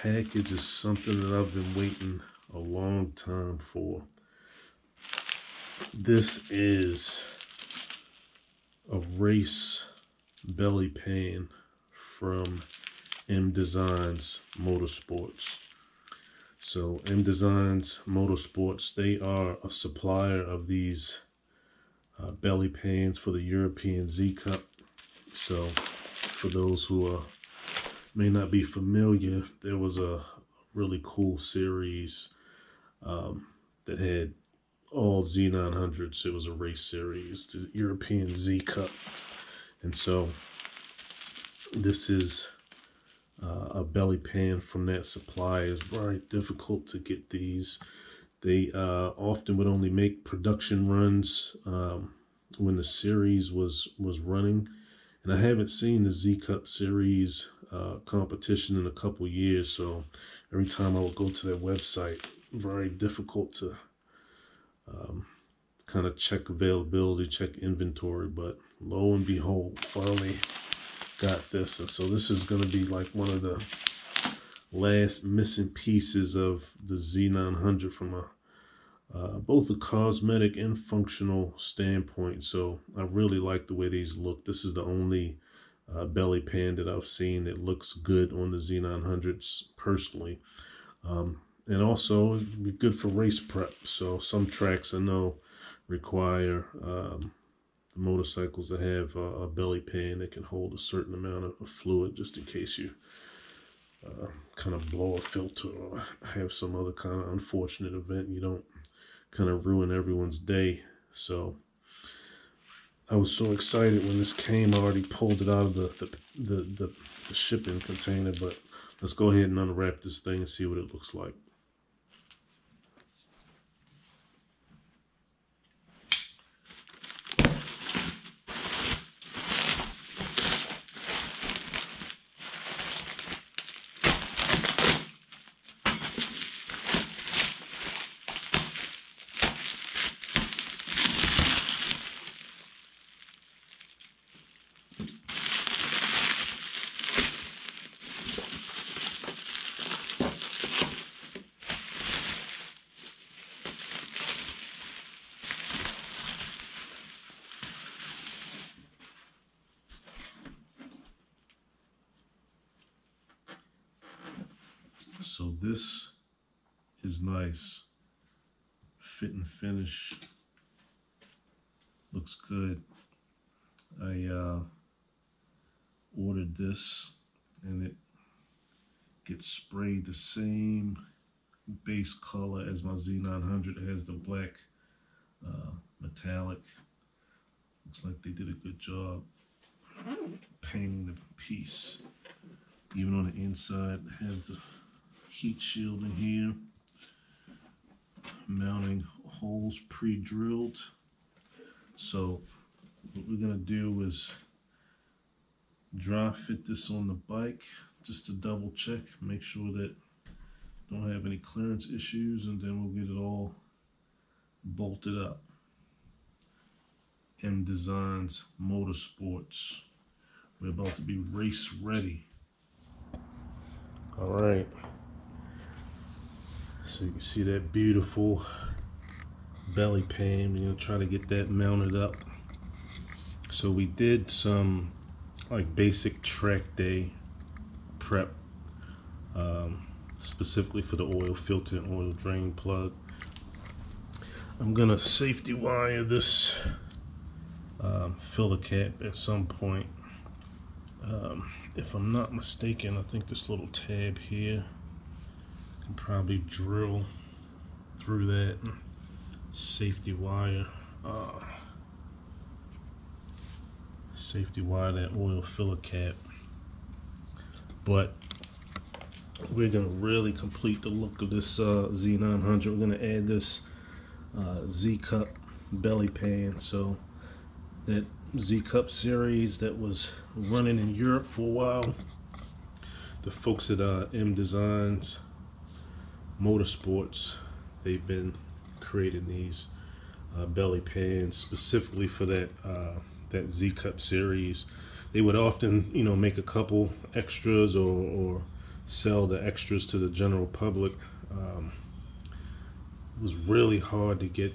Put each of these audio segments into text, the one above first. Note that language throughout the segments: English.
package is something that I've been waiting a long time for. This is a race belly pan from M-Deisgns Motorsports. So M-Deisgns Motorsports, they are a supplier of these belly pans for the European Z Cup. So for those who may not be familiar, there was a really cool series that had all Z900s. It was a race series, the European Z Cup. And so this is a belly pan from that supplier. It's very difficult to get these. They often would only make production runs when the series was running. And I haven't seen the Z Cup series competition in a couple years, so every time I would go to their website, very difficult to kind of check availability, check inventory. But lo and behold, finally got this. And so this is going to be like one of the last missing pieces of the Z900 from both a cosmetic and functional standpoint. So I really like the way these look. This is the only belly pan that I've seen that looks good on the Z900s personally. And also it'd be good for race prep. So some tracks I know require the motorcycles to have a belly pan that can hold a certain amount of fluid, just in case you kind of blow a filter or have some other kind of unfortunate event. You don't kind of ruin everyone's day. So I was so excited when this came. I already pulled it out of the shipping container, but let's go ahead and unwrap this thing and see what it looks like. So this is nice. Fit and finish looks good. I ordered this and it gets sprayed the same base color as my Z900. It has the black metallic. Looks like they did a good job painting the piece. Even on the inside, it has the heat shield in here, mounting holes pre-drilled. So what we're gonna do is dry fit this on the bike just to double check, make sure that don't have any clearance issues, and then we'll get it all bolted up. M-Deisgns Motorsports. We're about to be race ready. All right. So you can see that beautiful belly pan. We're gonna try to get that mounted up. So we did some like basic track day prep, specifically for the oil filter and oil drain plug. I'm gonna safety wire this filler cap at some point. If I'm not mistaken, I think this little tab here can probably drill through that safety wire. Safety wire that oil filler cap. But we're gonna really complete the look of this Z900. We're gonna add this Z Cup belly pan. So that Z Cup series that was running in Europe for a while, the folks at M-Deisgns Motorsports, they've been creating these belly pans specifically for that that Z Cup series. They would often, you know, make a couple extras or sell the extras to the general public. It was really hard to get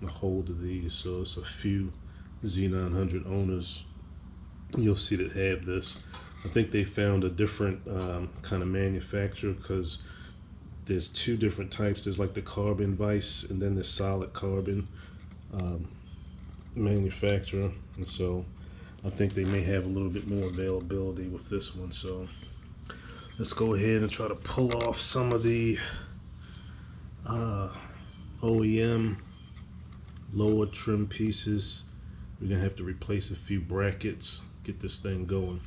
a hold of these, so it's a few Z900 owners you'll see that have this. I think they found a different kind of manufacturer, because there's two different types. There's like the carbon vise, and then the solid carbon manufacturer, and so I think they may have a little bit more availability with this one. So let's go ahead and try to pull off some of the OEM lower trim pieces. We're gonna have to replace a few brackets, get this thing going.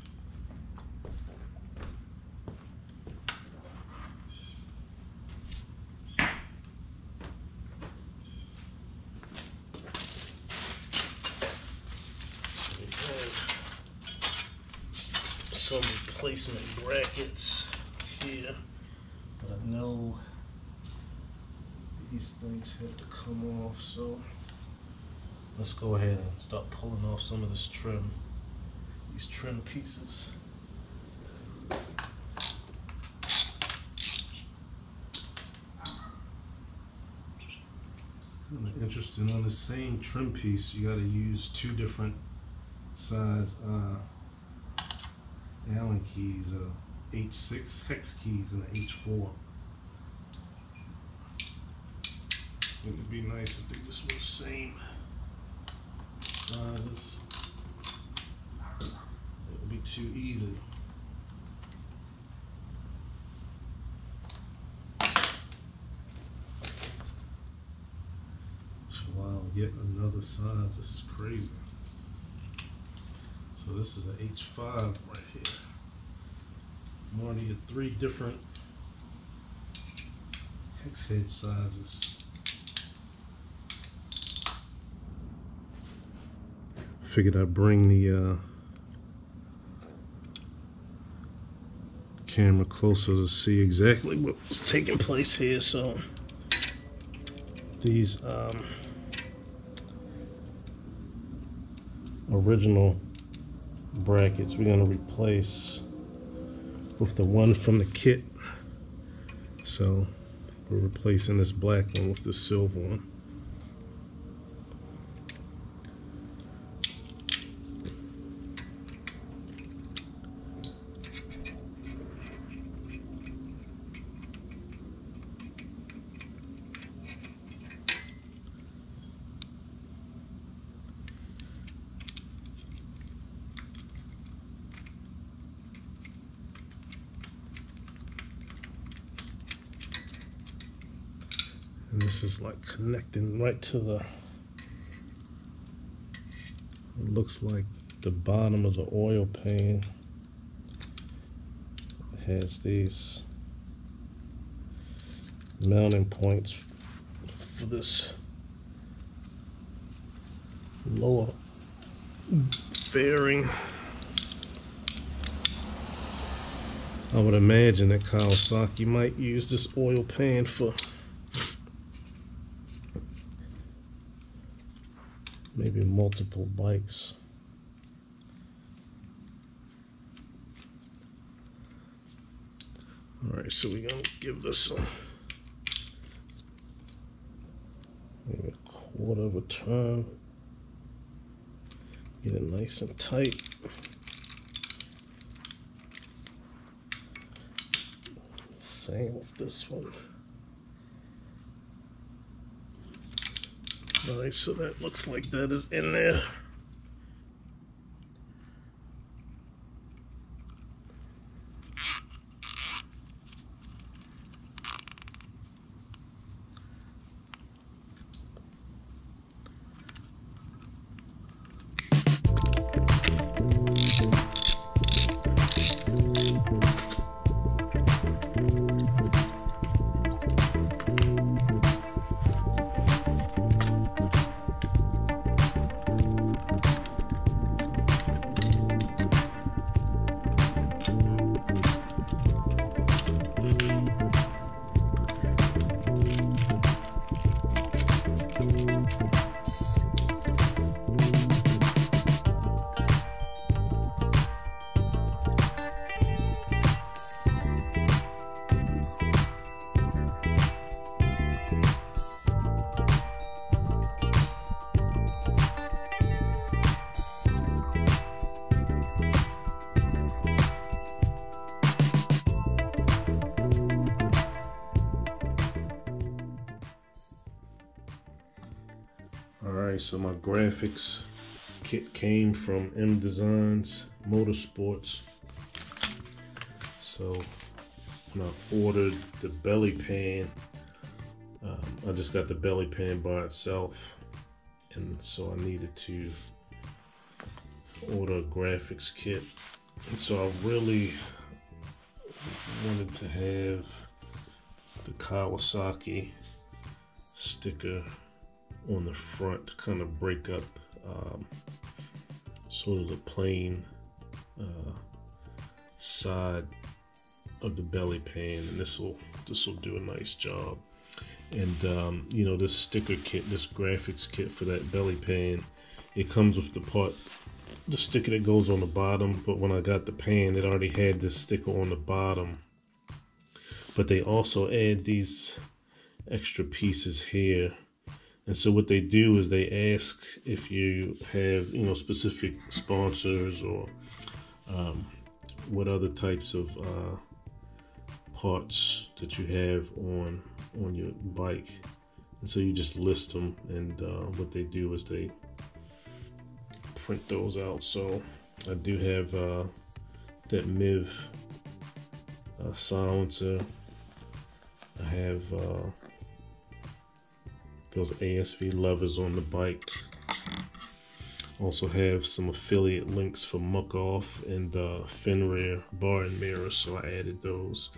Some replacement brackets here, but I know these things have to come off, so let's go ahead and start pulling off some of this trim, these trim pieces. Kind of interesting, on the same trim piece you got to use two different size Allen keys, H6 hex keys and an H4. It would be nice if they just were the same sizes. It would be too easy. Wow, yet another size. This is crazy. So this is an H5 right here. I'm already at 3 different hex head sizes. Figured I'd bring the camera closer to see exactly what was taking place here. So these original brackets we're going to replace with the one from the kit. So we're replacing this black one with the silver one. And this is like connecting right to the, it looks like the bottom of the oil pan. It has these mounting points for this lower fairing. I would imagine that Kawasaki might use this oil pan for maybe multiple bikes. Alright, so we're gonna give this maybe a quarter of a turn. Get it nice and tight. Same with this one. Alright, so that looks like that is in there. Alright, so my graphics kit came from M-Deisgns Motorsports. So when I ordered the belly pan, I just got the belly pan by itself, and so I needed to order a graphics kit. And so I really wanted to have the Kawasaki sticker on the front to kind of break up sort of the plain side of the belly pan, and this will do a nice job. And you know, this sticker kit, this graphics kit for that belly pan, it comes with the sticker that goes on the bottom, but when I got the pan, it already had this sticker on the bottom. But they also add these extra pieces here. And so what they do is they ask if you have, you know, specific sponsors or what other types of parts that you have on your bike. And so you just list them, and what they do is they print those out. So I do have that MIV silencer. I have those ASV levers on the bike. Also have some affiliate links for Muck Off and Fenrir bar and mirror, so I added those.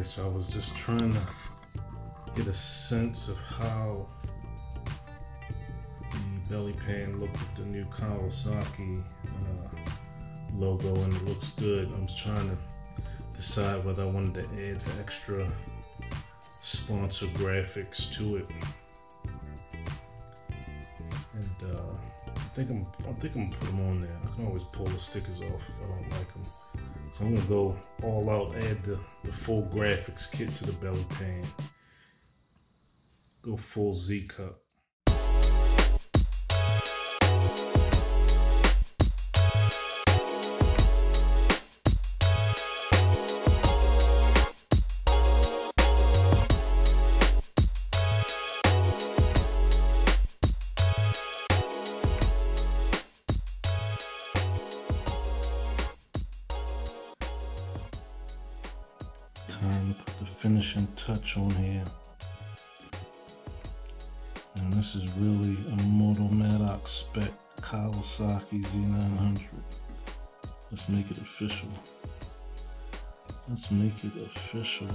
So I was just trying to get a sense of how the belly pan looked with the new Kawasaki logo, and it looks good. I was trying to decide whether I wanted to add the extra sponsor graphics to it. And I think I'm gonna put them on there. I can always pull the stickers off if I don't like them. So I'm gonna go all out, add the full graphics kit to the belly pan. Go full Z Cup. Time to put the finishing touch on here. And this is really a Moto Maddox Spec Kawasaki Z900. Let's make it official. Let's make it official.